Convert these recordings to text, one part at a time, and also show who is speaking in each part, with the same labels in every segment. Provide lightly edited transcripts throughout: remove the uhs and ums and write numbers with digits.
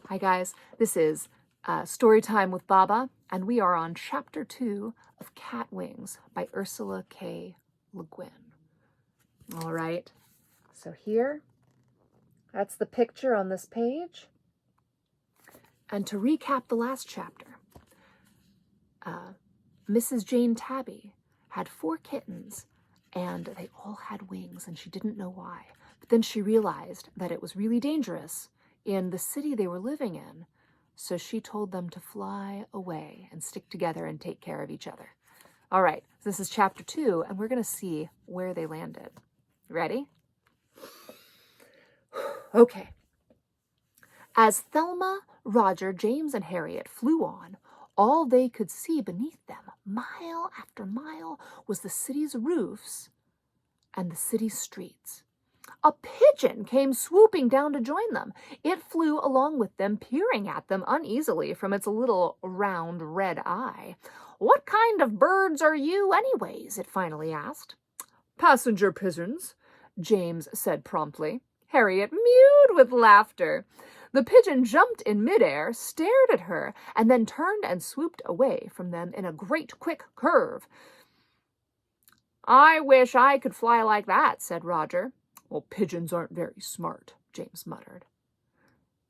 Speaker 1: Hi guys, this is Storytime with Baba, and we are on Chapter 2 of Cat Wings by Ursula K. Le Guin. All right, so here, that's the picture on this page. And to recap the last chapter, Mrs. Jane Tabby had 4 kittens, and they all had wings, and she didn't know why. But then she realized that it was really dangerous in the city they were living in, so she told them to fly away and stick together and take care of each other. All right, this is chapter 2, and we're going to see where they landed. Ready? Okay. As Thelma, Roger, James, and Harriet flew on, all they could see beneath them, mile after mile, was the city's roofs and the city's streets. A pigeon came swooping down to join them. It flew along with them, peering at them uneasily from its little round red eye. "What kind of birds are you, anyways?" it finally asked. "Passenger pigeons," James said promptly. Harriet mewed with laughter. The pigeon jumped in midair, stared at her, and then turned and swooped away from them in a great quick curve. "I wish I could fly like that," said Roger. "Well, pigeons aren't very smart," James muttered.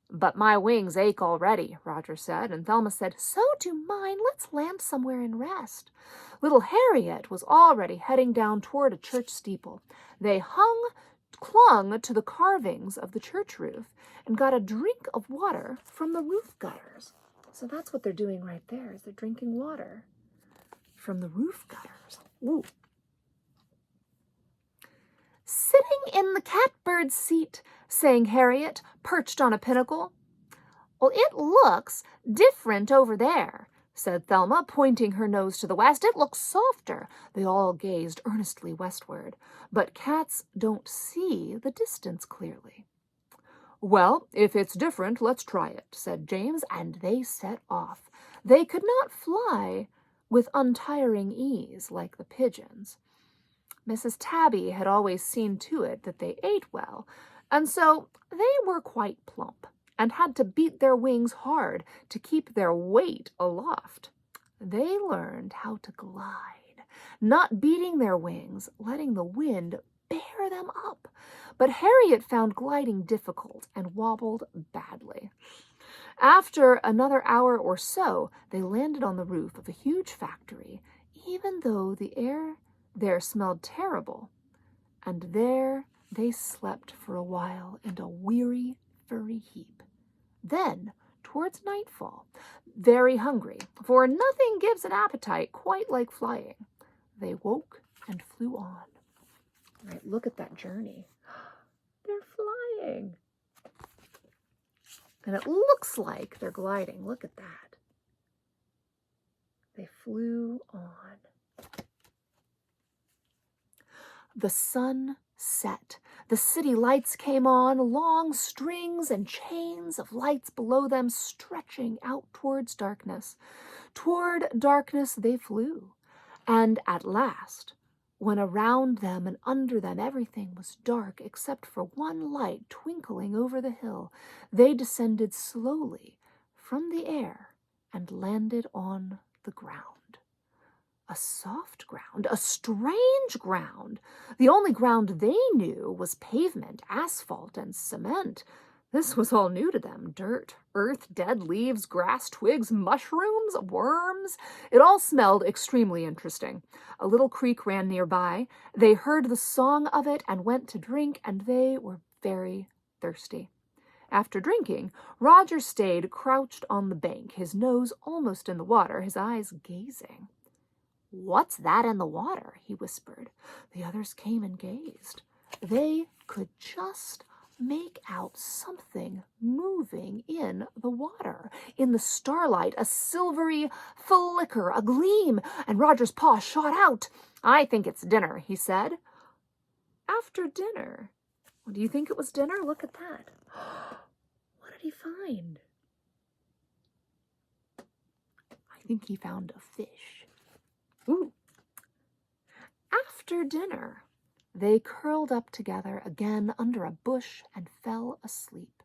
Speaker 1: "But my wings ache already," Roger said, and Thelma said, "So do mine. Let's land somewhere and rest." Little Harriet was already heading down toward a church steeple. They clung to the carvings of the church roof, and got a drink of water from the roof gutters. So that's what they're doing right there, is they're drinking water from the roof gutters. Ooh. "Sitting in the catbird seat," sang Harriet, perched on a pinnacle. "Well, it looks different over there," said Thelma, pointing her nose to the west. "It looks softer." They all gazed earnestly westward, but cats don't see the distance clearly. "Well, if it's different, let's try it," said James, and they set off. They could not fly with untiring ease like the pigeons. Mrs. Tabby had always seen to it that they ate well, and so they were quite plump, and had to beat their wings hard to keep their weight aloft. They learned how to glide, not beating their wings, letting the wind bear them up. But Harriet found gliding difficult and wobbled badly. After another hour or so, they landed on the roof of a huge factory, even though the air there smelled terrible, and there they slept for a while in a weary, furry heap. Then, towards nightfall, very hungry, for nothing gives an appetite quite like flying, they woke and flew on. All right, look at that journey. They're flying. And it looks like they're gliding. Look at that. They flew on. The sun set. The city lights came on, long strings and chains of lights below them stretching out towards darkness. Toward darkness they flew, and at last, when around them and under them everything was dark except for one light twinkling over the hill, they descended slowly from the air and landed on the ground. A soft ground, a strange ground. The only ground they knew was pavement, asphalt, and cement. This was all new to them. Dirt, earth, dead leaves, grass, twigs, mushrooms, worms. It all smelled extremely interesting. A little creek ran nearby. They heard the song of it and went to drink, and they were very thirsty. After drinking, Roger stayed crouched on the bank, his nose almost in the water, his eyes gazing. "What's that in the water?" he whispered. The others came and gazed. They could just make out something moving in the water. In the starlight, a silvery flicker, a gleam, and Roger's paw shot out. "I think it's dinner," he said. After dinner? Well, do you think it was dinner? Look at that. What did he find? I think he found a fish. Ooh. After dinner, they curled up together again under a bush and fell asleep.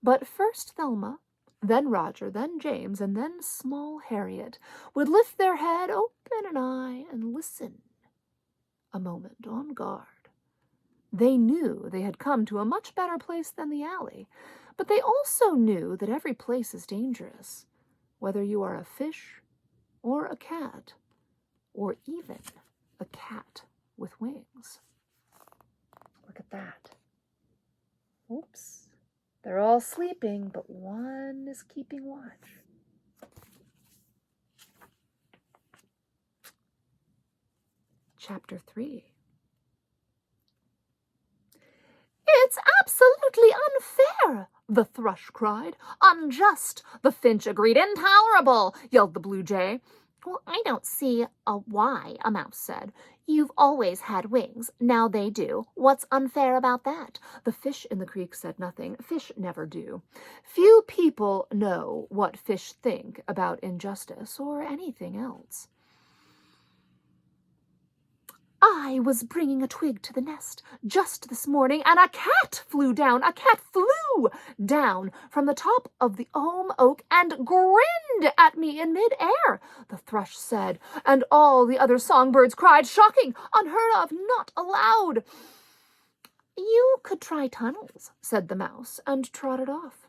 Speaker 1: But first Thelma, then Roger, then James, and then small Harriet would lift their head, open an eye, and listen a moment on guard. They knew they had come to a much better place than the alley, but they also knew that every place is dangerous, whether you are a fish or a cat, or even a cat with wings. Look at that. Oops. They're all sleeping, but one is keeping watch. Chapter 3. "It's absolutely unfair," the thrush cried. "Unjust," the finch agreed. "Intolerable," yelled the blue jay. "Well, I don't see why," a mouse said. "You've always had wings. Now they do. What's unfair about that?" The fish in the creek said nothing. Fish never do. Few people know what fish think about injustice or anything else. "I was bringing a twig to the nest just this morning, and a cat flew down. A cat flew down from the top of the elm oak and grinned at me in mid-air," the thrush said, and all the other songbirds cried, "Shocking, unheard of, not allowed." "You could try tunnels," said the mouse, and trotted off.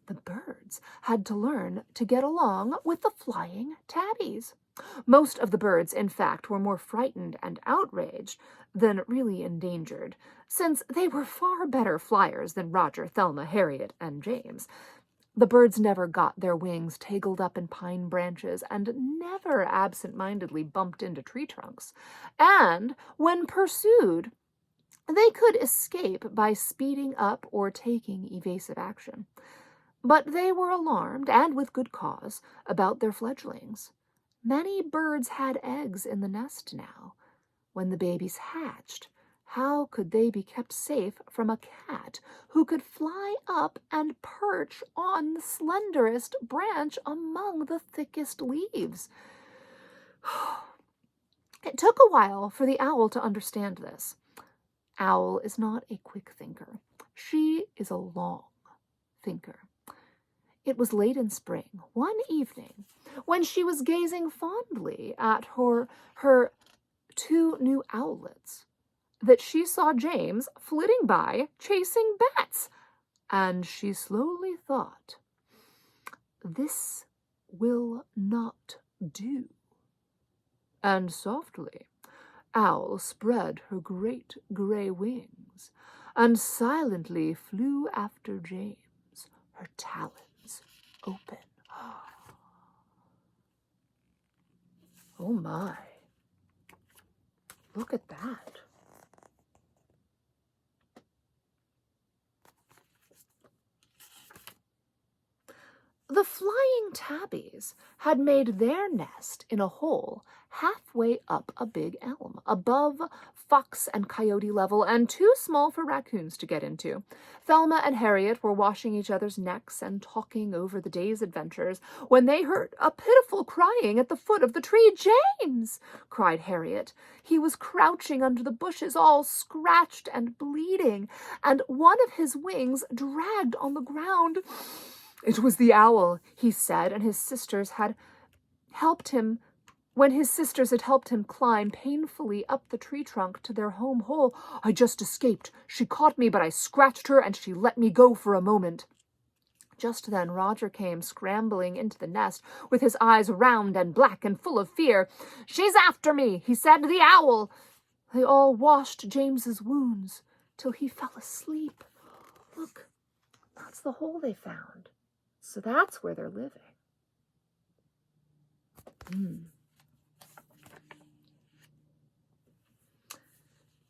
Speaker 1: The birds had to learn to get along with the flying tabbies. Most of the birds, in fact, were more frightened and outraged than really endangered, since they were far better flyers than Roger, Thelma, Harriet, and James. The birds never got their wings tangled up in pine branches and never absent-mindedly bumped into tree trunks. And when pursued, they could escape by speeding up or taking evasive action. But they were alarmed, and with good cause, about their fledglings. Many birds had eggs in the nest now. When the babies hatched, how could they be kept safe from a cat who could fly up and perch on the slenderest branch among the thickest leaves? It took a while for the owl to understand this. Owl is not a quick thinker. She is a long thinker. It was late in spring, one evening, when she was gazing fondly at her two new owlets, that she saw James flitting by, chasing bats, and she slowly thought, "This will not do." And softly, Owl spread her great gray wings, and silently flew after James, her talons open. Oh my. Look at that. The flying tabbies had made their nest in a hole halfway up a big elm, above fox and coyote level, and too small for raccoons to get into. Thelma and Harriet were washing each other's necks and talking over the day's adventures when they heard a pitiful crying at the foot of the tree. "James!" cried Harriet. He was crouching under the bushes, all scratched and bleeding, and one of his wings dragged on the ground. "It was the owl," he said, and his sisters had helped him climb painfully up the tree trunk to their home hole. "I just escaped. She caught me, but I scratched her, and she let me go for a moment." Just then Roger came scrambling into the nest with his eyes round and black and full of fear. "She's after me," he said, "the owl." They all washed James's wounds till he fell asleep. Look, that's the hole they found. So that's where they're living.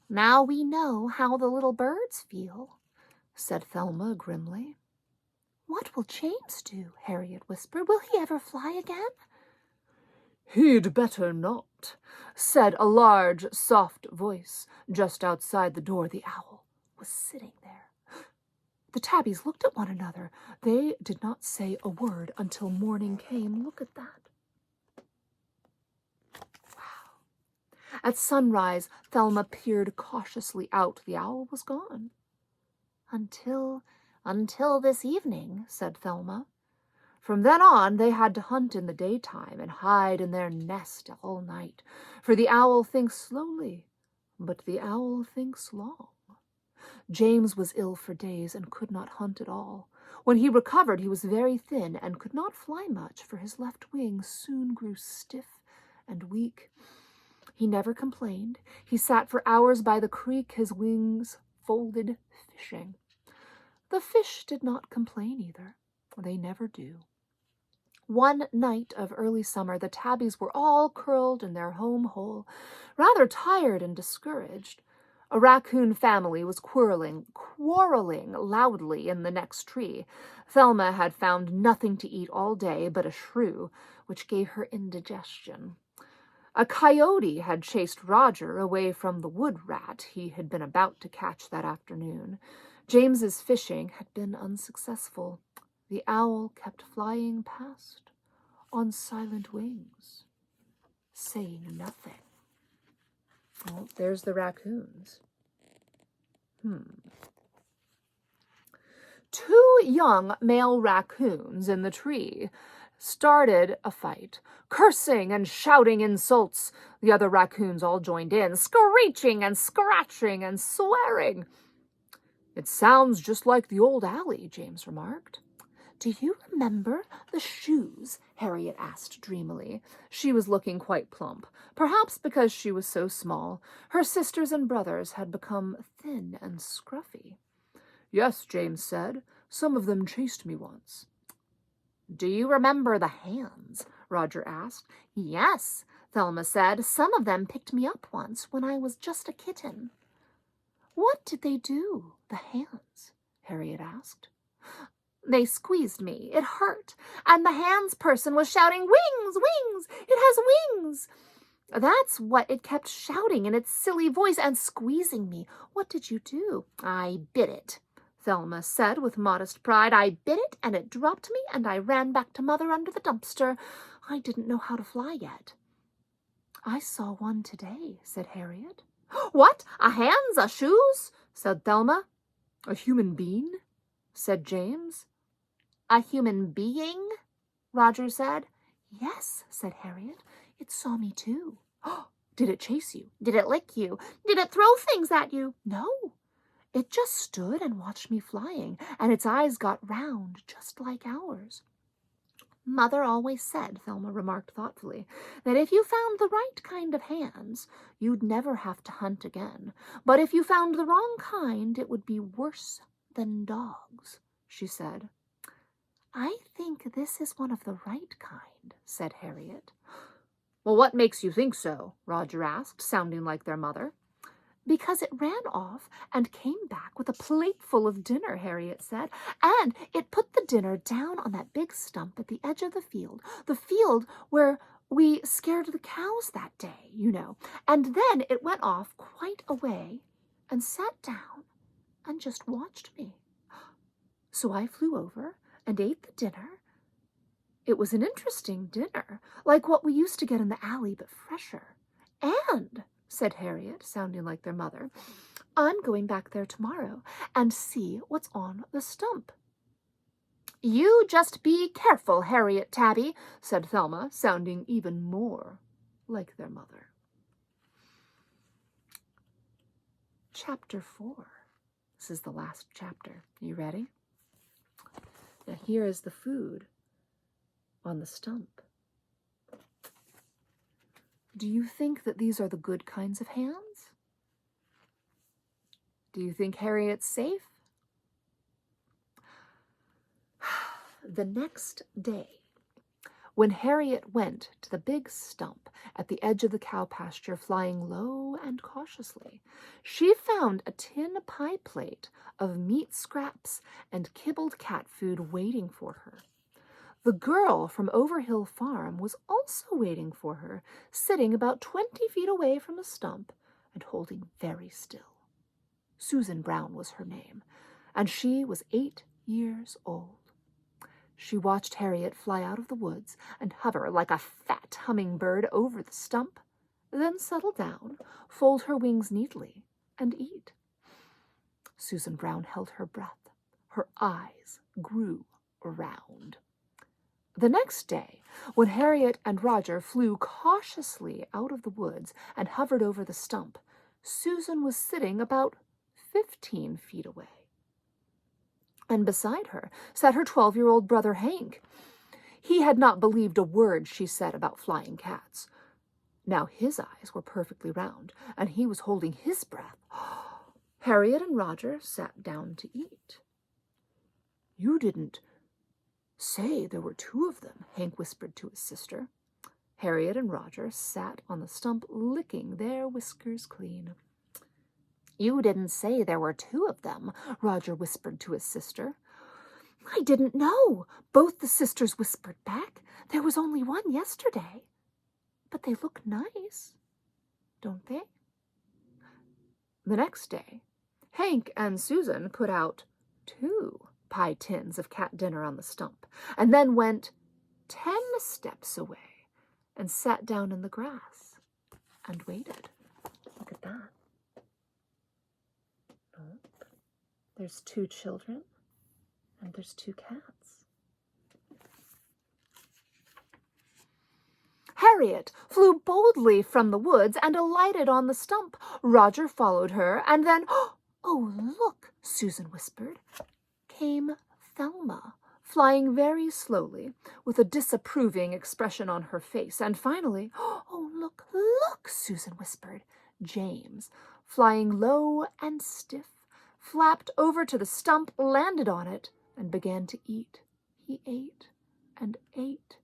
Speaker 1: "Now we know how the little birds feel," said Thelma grimly. "What will James do?" Harriet whispered. "Will he ever fly again?" "He'd better not," said a large, soft voice just outside the door. The owl was sitting there. The tabbies looked at one another. They did not say a word until morning came. Look at that. Wow. At sunrise, Thelma peered cautiously out. The owl was gone. Until "Until this evening," said Thelma. From then on, they had to hunt in the daytime and hide in their nest all night, for the owl thinks slowly, but the owl thinks long. James was ill for days and could not hunt at all. When he recovered, he was very thin and could not fly much, for his left wing soon grew stiff and weak. He never complained. He sat for hours by the creek, his wings folded, fishing. The fish did not complain either. They never do. One night of early summer, the tabbies were all curled in their home hole, rather tired and discouraged. A raccoon family was quarreling loudly in the next tree. Thelma had found nothing to eat all day but a shrew, which gave her indigestion. A coyote had chased Roger away from the wood rat he had been about to catch that afternoon. James's fishing had been unsuccessful. The owl kept flying past on silent wings, saying nothing. Oh, there's the raccoons. Two young male raccoons in the tree started a fight, cursing and shouting insults. The other raccoons all joined in, screeching and scratching and swearing. "It sounds just like the old alley," James remarked. "Do you remember the shoes?" Harriet asked dreamily. She was looking quite plump, perhaps because she was so small. Her sisters and brothers had become thin and scruffy. "Yes," James said. "Some of them chased me once." "Do you remember the hands?" Roger asked. "Yes," Thelma said. "Some of them picked me up once when I was just a kitten." "What did they do, the hands?" Harriet asked. "They squeezed me. It hurt. And the hands person was shouting, 'Wings, wings! It has wings!' That's what it kept shouting in its silly voice and squeezing me. What did you do?" "I bit it," Thelma said with modest pride. "I bit it and it dropped me and I ran back to Mother under the dumpster. I didn't know how to fly yet." "I saw one today," said Harriet. "What? A hands, a shoes?" said Thelma. "A human being?" said James. "A human being?" Roger said. "Yes," said Harriet. "It saw me too." "Did it chase you?" "Did it lick you?" "Did it throw things at you?" "No. It just stood and watched me flying, and its eyes got round just like ours." "Mother always said," Thelma remarked thoughtfully, "that if you found the right kind of hands, you'd never have to hunt again. But if you found the wrong kind, it would be worse than dogs," she said. "I think this is one of the right kind," said Harriet. "Well, what makes you think so?" Roger asked, sounding like their mother. "Because it ran off and came back with a plateful of dinner," Harriet said, "and it put the dinner down on that big stump at the edge of the field where we scared the cows that day, you know, and then it went off quite a way and sat down and just watched me. So I flew over and ate the dinner. It was an interesting dinner, like what we used to get in the alley, but fresher. And," said Harriet, sounding like their mother, "I'm going back there tomorrow and see what's on the stump." "You just be careful, Harriet Tabby," said Thelma, sounding even more like their mother. Chapter 4. This is the last chapter. You ready? Now here is the food on the stump. Do you think that these are the good kinds of hands? Do you think Harriet's safe? The next day, when Harriet went to the big stump at the edge of the cow pasture, flying low and cautiously, she found a tin pie plate of meat scraps and kibbled cat food waiting for her. The girl from Overhill Farm was also waiting for her, sitting about 20 feet away from the stump and holding very still. Susan Brown was her name, and she was 8 years old. She watched Harriet fly out of the woods and hover like a fat hummingbird over the stump, then settle down, fold her wings neatly, and eat. Susan Brown held her breath, Her eyes grew round. The next day, when Harriet and Roger flew cautiously out of the woods and hovered over the stump, Susan was sitting about 15 feet away. And beside her sat her 12-year-old brother Hank. He had not believed a word she said about flying cats. Now his eyes were perfectly round, and he was holding his breath. Harriet and Roger sat down to eat. "You didn't say there were two of them," Hank whispered to his sister. Harriet and Roger sat on the stump licking their whiskers clean. "You didn't say there were two of them," Roger whispered to his sister. "I didn't know," both the sisters whispered back. "There was only one yesterday. But they look nice, don't they?" The next day, Hank and Susan put out 2 pie tins of cat dinner on the stump, and then went 10 steps away and sat down in the grass and waited. Look at that. Nope. There's 2 children, and there's 2 cats. Harriet flew boldly from the woods and alighted on the stump. Roger followed her, and then, "Oh, look," Susan whispered, came Thelma, flying very slowly, with a disapproving expression on her face. And finally, "Oh, look, look," Susan whispered, James, flying low and stiff, flapped over to the stump, landed on it, and began to eat. He ate and ate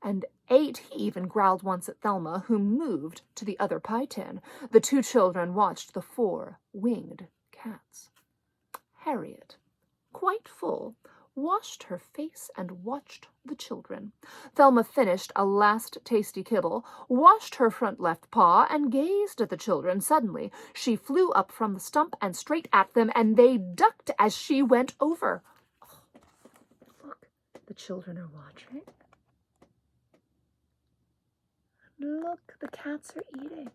Speaker 1: and ate. He even growled once at Thelma, who moved to the other pie tin. The 2 children watched the 4 winged cats. Harriet, quite full, washed her face and watched the children. Thelma finished a last tasty kibble, washed her front left paw, and gazed at the children. Suddenly, she flew up from the stump and straight at them, and they ducked as she went over. Oh, look, the children are watching. Look, the cats are eating.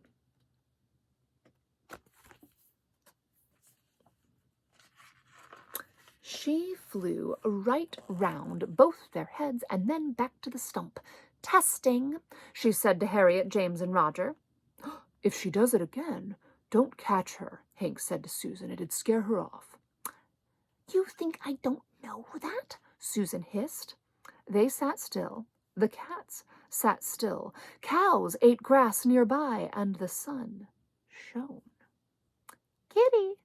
Speaker 1: She flew right round both their heads and then back to the stump. "Testing," she said to Harriet, James, and Roger. "If she does it again, don't catch her," Hank said to Susan. "It'd scare her off." "You think I don't know that?" Susan hissed. They sat still. The cats sat still. Cows ate grass nearby, and the sun shone. "Kitty,"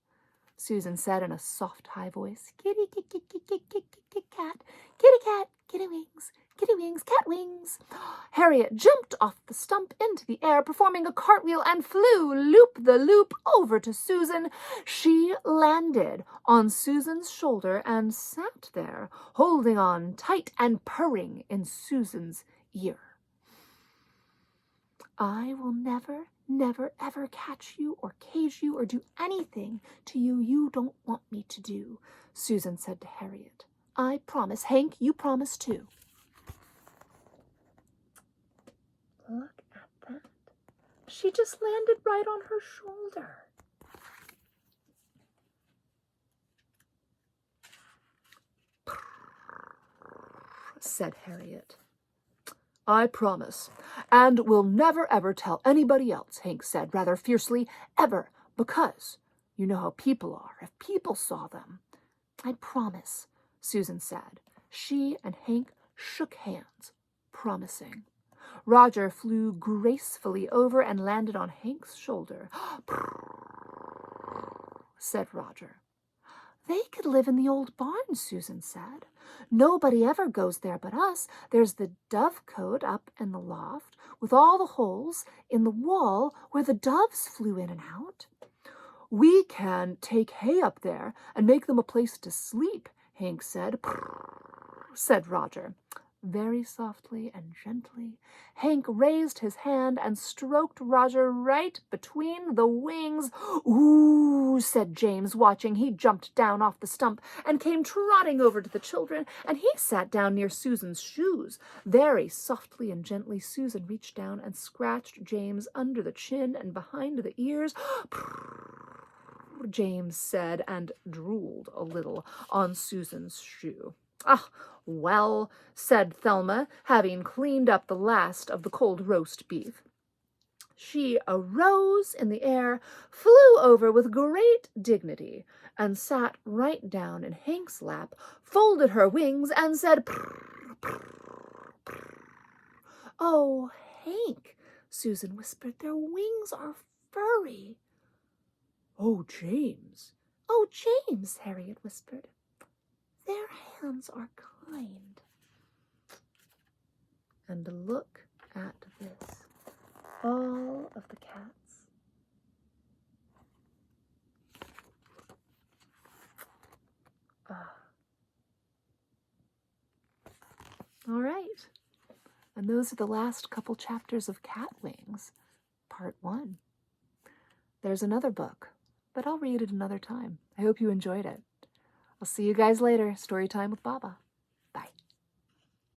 Speaker 1: Susan said in a soft, high voice. "Kitty, kitty, kitty, kitty, kitty, cat. Kitty cat, kitty wings, cat wings." Harriet jumped off the stump into the air, performing a cartwheel, and flew loop-the-loop over to Susan. She landed on Susan's shoulder and sat there, holding on tight and purring in Susan's ear. "I will never, never, ever catch you or cage you or do anything to you you don't want me to do," Susan said to Harriet. "I promise. Hank, you promise too." Look at that. She just landed right on her shoulder. Said Harriet. "I promise, and will never ever tell anybody else," Hank said rather fiercely, "ever, because you know how people are if people saw them." "I promise," Susan said. She and Hank shook hands, promising. Roger flew gracefully over and landed on Hank's shoulder. Said Roger. "They could live in the old barn," Susan said. "Nobody ever goes there but us. There's the dovecote up in the loft, with all the holes in the wall where the doves flew in and out." "We can take hay up there and make them a place to sleep," Hank said. Said Roger. Very softly and gently, Hank raised his hand and stroked Roger right between the wings. "Ooh," said James, watching. He jumped down off the stump and came trotting over to the children, and he sat down near Susan's shoes. Very softly and gently, Susan reached down and scratched James under the chin and behind the ears. James said, and drooled a little on Susan's shoe. Ah, well, said Thelma, having cleaned up the last of the cold roast beef. She arose in the air, flew over with great dignity, and sat right down in Hank's lap, folded her wings, and said, "Prr, prr, prr." "Oh, Hank," Susan whispered, "their wings are furry." "Oh, James." "Oh, James," Harriet whispered, "their hands are kind." And look at this. All of the cats. All right. And those are the last couple chapters of Cat Wings, Part 1. There's another book, but I'll read it another time. I hope you enjoyed it. I'll see you guys later. Story time with Baba.